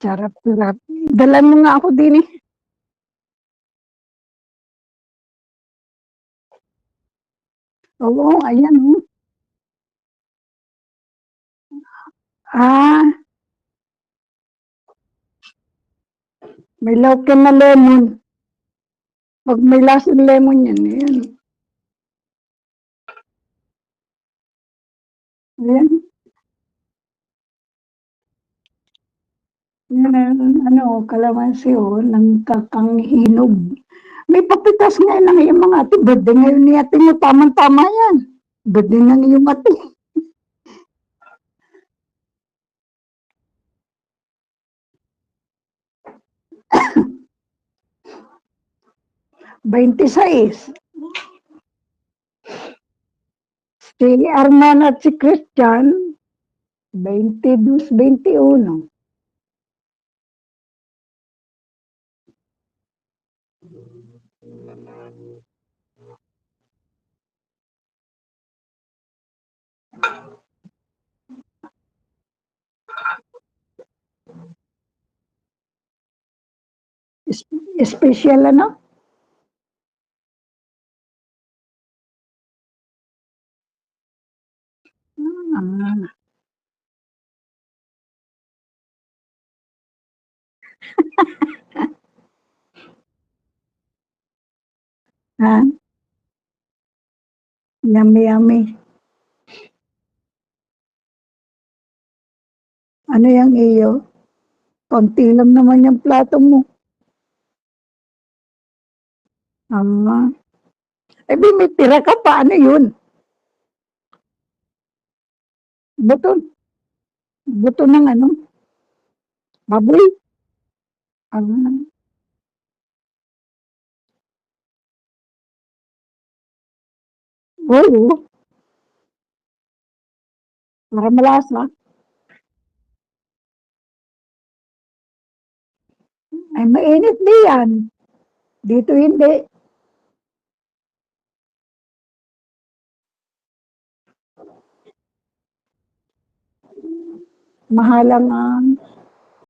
Sarap, sarap. Dala mo nga ako din eh. Oo, ayan oh. Ah, may lawkin na lemon. Pag may lasang lemon yan, ayan. Ayan, yan ang ano, kalamansi oh, ng kakanghinog. May papitas nga lang yung mga ate. Birthday ngayon ni ate mo, tamang-tama yan. Birthday ng iyong ate. 26. Si Arman at si Christian, 22, 21. Special ano? Ah, ha? Yummy, yummy. Ano yung iyo? Konti lang naman yung plato mo. Ah, eh di may tira ka pa, ano yun? Buto, buto ng ano? Baboy? Ah, oo, para malasa. Ay, mainit di yan. Dito hindi. Mahalang ang